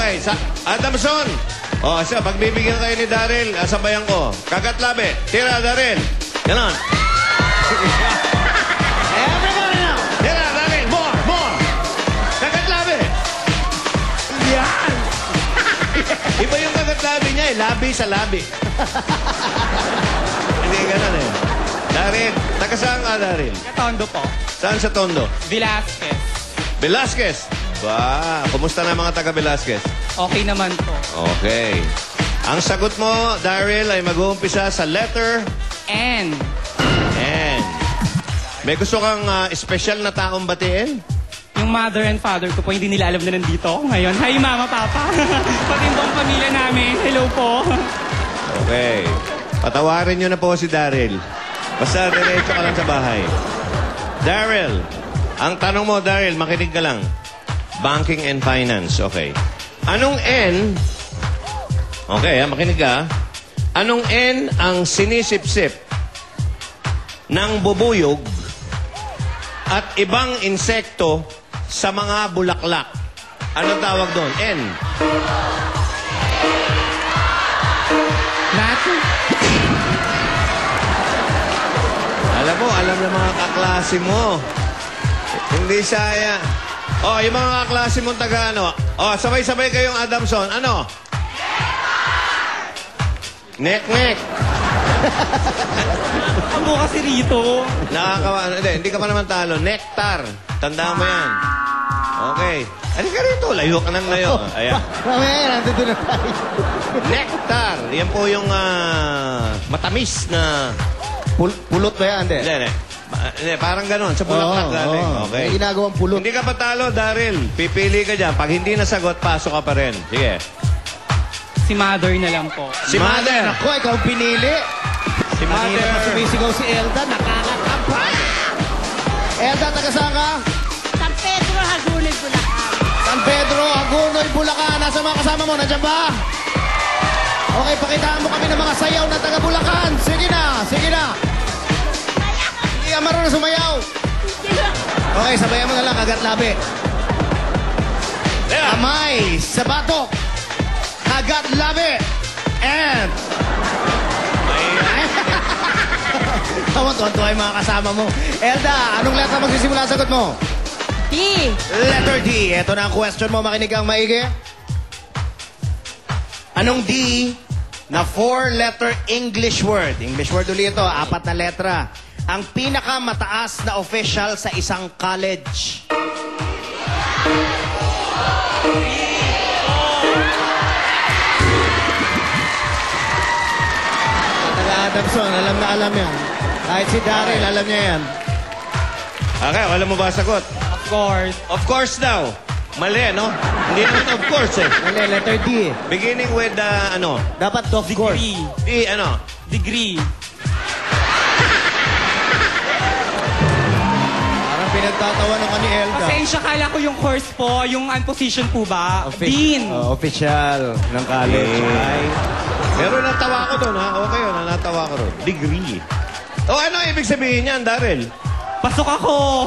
Okay, Adamson. O, siya, pagbibigyan kayo ni Daryl, sabayan ko. Kagat labi. Tira, Daryl. Ganon. Everybody now! Tira, Daryl. More. Kagat labi. Yan! Iba yung kagat labi niya eh. Labi sa labi. Hindi ganon eh. Daryl, taga saan ka, Daryl? Tondo po. Saan sa Tondo? Velasquez. Velasquez. Ba, kumusta na mga taga Velasquez? Okay naman po. Okay. Ang sagot mo, Daryl, ay mag-uumpisa sa letter And, N. May gusto kang special na taong batiin? yung mother and father ko po, hindi nila alam na nandito ako ngayon. Hi, Mama, Papa. Pati yung buong pamilya namin. Hello po. Okay. Patawarin nyo na po si Daryl. Basta diretso ka lang sa bahay. Daryl, ang tanong mo, Daryl, makinig ka lang. Banking and finance. Okay. Anong N? Okay, makinig ka. Anong N ang sinisip-sip ng bubuyog at ibang insekto sa mga bulaklak? Anong tawag doon? N. Natin. Alam ng mga kaklase mo. Hindi saya. Oh, yung mga kaklase mong taga ano. Oh, sabay-sabay kayong Adamson. Ano? Nek-nek. Ako kasi rito. Nakakawa. Hindi ka pa naman talo. Nectar. Tandaan mo yan. Okay. Ano ka rito? Layo ka ng layo. Ayan. Mamaya yan, nandito na tayo. Nectar. Yan po yung matamis na... Pulot ba yan, hindi? Hindi. Parang ganon. Sa bulaklak galing. Okay. May ginagawang pulot. Hindi ka pa talo, Daryl. Pipili ka dyan. Pag hindi nasagot, pasok ka pa rin. Sige. Si mother na lang po. Si Mother. Ako, ikaw ang pinili. Si Kanina pa Mother. sumisigaw si Elda, nakakakampa. Elda, taga saan ka? San Pedro, Hagunoy, Bulacan. San Pedro, Hagunoy, Bulacan. Nasa mga kasama mo? Nandiyan ba? Okay, pakitaan mo kami ng mga sayaw na taga Bulacan. Sige na, sige na. Hindi ka marunong sumayaw. Okay, sabayan mo na lang, kagat labi. Yeah. Kamay, sa batok. Kagat labi. And... Tuwan-tuwan yung mga kasama mo. Elda, anong letra magsisimula ang sagot mo? D. Letter D. Ito na ang question mo, makinig kang maigi. Anong D na 4-letter English word? English word ulit ito, 4 na letra. Ang pinakamataas na official sa isang college. Taga Adamson, alam na alam yan. Kahit si Daryl, alam niya yan. Okay, alam mo ba sagot? Of course. Of course daw. Mali, no? Hindi naman of course eh. Mali, letter D. Beginning with, ano? Dapat of course. Degree. D, ano? Degree. Parang pinagtatawanan ka ni Elda. Pasensya, kala ko yung course po, yung position po ba? Dean. Official ng college. Ay. Pero natawa ko doon, ha? Okay yun, natawa ko doon. Degree. O, ano ibig sabihin niyan, Daryl? Pasok ako.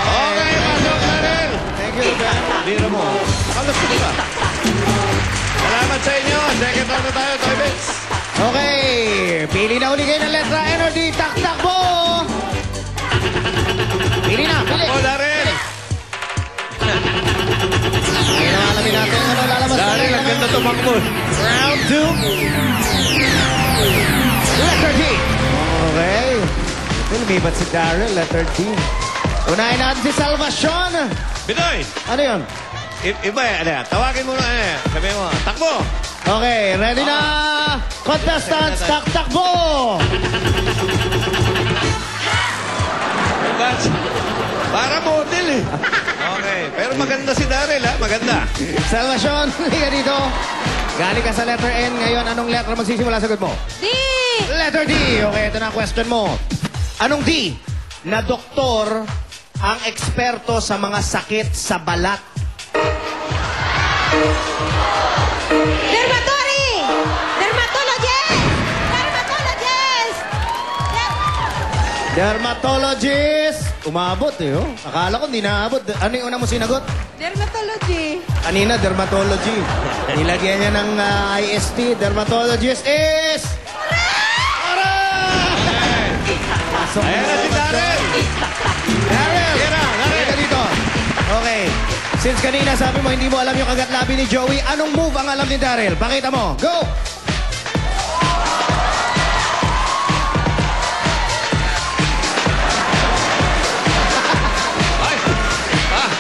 Okay, pasok, Daryl. Thank you, Ben. Bira mo. Kalusto ka. Salamat sa inyo. Second round na tayo, Toy Bits. Okay, pili na uli kayo ng letra N or D. Takbo! Pili na, pili. O, Daryl. Ngayon ang alamin natin ano lalabas. Daryl, ang ganda tumakbo. Round 2. Letter D. Okay. Ito, lumibat si Daryl, letter D. Unahin natin si Salvacion. Binoy. Ano yun? Iba eh. Ano, tawagin mo na eh. Sabihin mo, takbo. Okay, ready na? Contestants, takbo! Para model eh. Okay. Pero maganda si Daryl, ha? Maganda. Salvacion, liga dito. Galing ka sa letter N. Ngayon, anong letter magsisimula sagot mo? D. Letter D. Okay, ito na ang question mo. Anong D na doktor ang eksperto sa mga sakit sa balat? Dermatory. Dermatologist. Dermatologist. Dermatologist. Umabot eh, oh. Akala ko hindi naabot. Ano yung una mo sinagot? Dermatology. Kanina, dermatology. Nilagyan niya ng IST. Dermatologist is... Aray! Pasok Ayan na si Daryl. Daryl! Tira, Daryl. Tira dito. Okay. Since kanina sabi mo hindi mo alam yung kagat-labi ni Joey, anong move ang alam ni Daryl? Pakita mo. Go! Ay! Ah!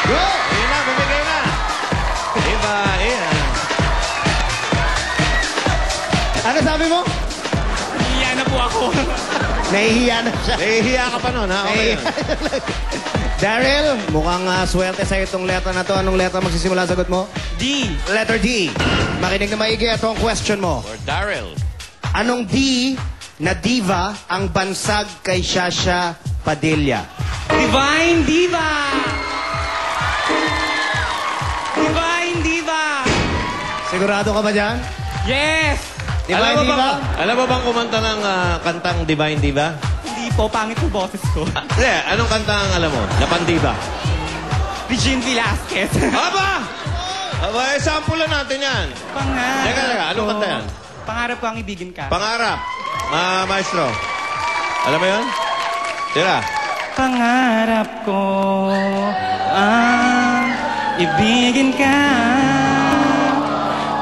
Go! Ayun na, bumigay na. Diba, ayan. Ano sabi mo? Hiya na po ako. Nahihiya na siya. Nahihiya ka pa nun, ha? Okay. Daryl, mukhang swerte sa'yo itong letter na to. Anong letter magsisimula ang sagot mo? D. Letter D. Makinig na maigi itong question mo. For Daryl. Anong D na diva ang bansag kay Shasha Padilla? Divine Diva! Divine Diva! Sigurado ka ba dyan? Yes! Divine Diva? Alam mo bang kumanta ng kantang Divine Diva? Hindi po, pangit po boses ko. Hindi, anong kanta ang alam mo? Napandiba. Regine Velasquez. Aba! Aba, sample lang natin yan. Pangarap Teka, anong ko. kanta yan? Pangarap ko ang ibigin ka. Pangarap. Maestro. Alam mo yun? Tira. Pangarap ko ang ibigin ka.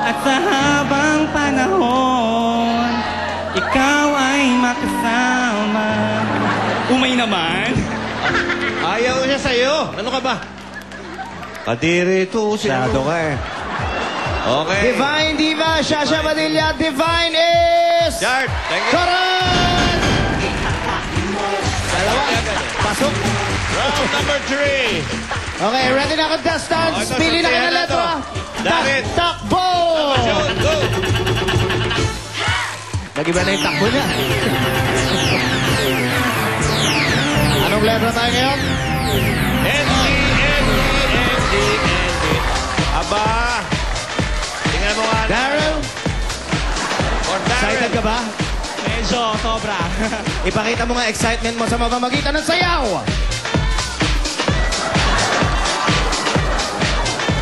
At sa habang panahon, ikaw ay makasama. Umay naman. Ayaw niya sa'yo. Ano ka ba? Kadiri ito. Masyado ka eh. Okay. Divine Diva, Shasha Padilla, Divine is... Start. Thank you. Correct! Dalawa. Pasok. Round number 3. Okay, ready na contestants. Okay, Pili na kayo ng sasabihan na letra. to. Darit. Takbo! Go. Nag-iba na yung takbo niya. Anong letra tayo ngayon? N-D. Aba. Tingnan mo nga. Daryl, For excited ka ba? Medyo, sobra. Ipakita mo nga excitement mo sa mamamagitan ng sayaw.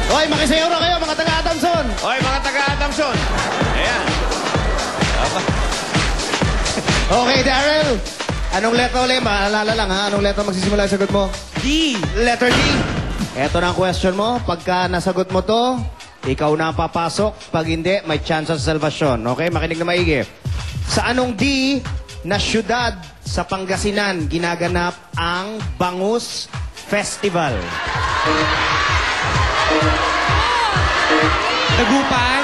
Hoy, makisayaw na kayo, mga taga-Adamson. Oy, mga taga-Adamson. Ayan. Aba. Okay, Daryl. Anong letra ulit? Maalala lang ha. Anong letra magsisimula ang sagot mo? D. Letter D. Eto na ang question mo. Pagka nasagot mo to, ikaw na ang papasok. Pag hindi, may chance sa salvasyon. Okay? Makinig na maigi. Sa anong D na syudad sa Pangasinan ginaganap ang Bangus Festival? Dagupan.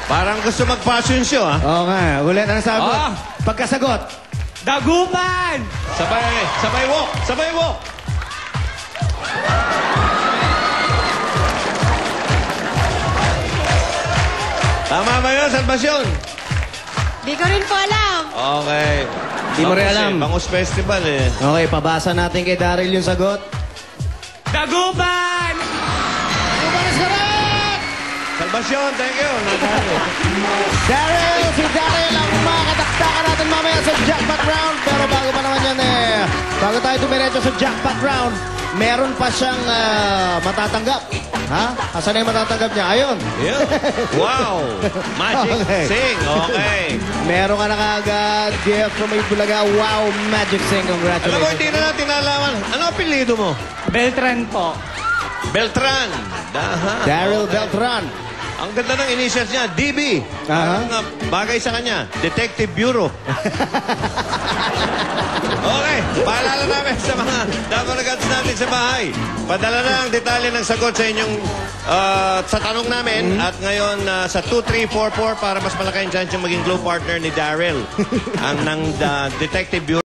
Parang gusto mag-fashion show, ha? Oo nga. Ulit ang sagot. Ah. Pagkasagot. Dagupan! Sabay walk. Sabay walk. Tama ba yun, Salvacion? Di ko rin po alam. Okay. Di mo rin alam. Bangus Festival, eh. Okay, pabasa natin kay Daryl yung sagot. Dagupan! Umalis ka rin! Salvacion, thank you. Daryl, si Daryl ang makakataktakan natin mamaya sa jackpot round. Pero bago pa naman yan bago tayo tumiretso sa jackpot round, meron pa siyang matatanggap. Ha? Asan na yung matatanggap niya? Ayun. Yeah. Wow. Magic Okay. Sing. Okay. Meron ka na kagad gift from Bulaga. Wow, Magic Sing. Alam mo, Congratulations. hindi na natin nalaman. Ano apelido mo? Beltran po. Beltran. Aha. Daryl Okay. Beltran. Ang ganda ng initials niya, DB. Aha. Ang bagay sa kanya, Detective Bureau. Okay, paalala namin sa mga Dabaragats natin sa bahay. Padala na ang detalye ng sagot sa inyong sa tanong namin. At ngayon sa 2344 para mas malaki ang chance yung maging glow partner ni Daryl. Ang ng Detective Bureau.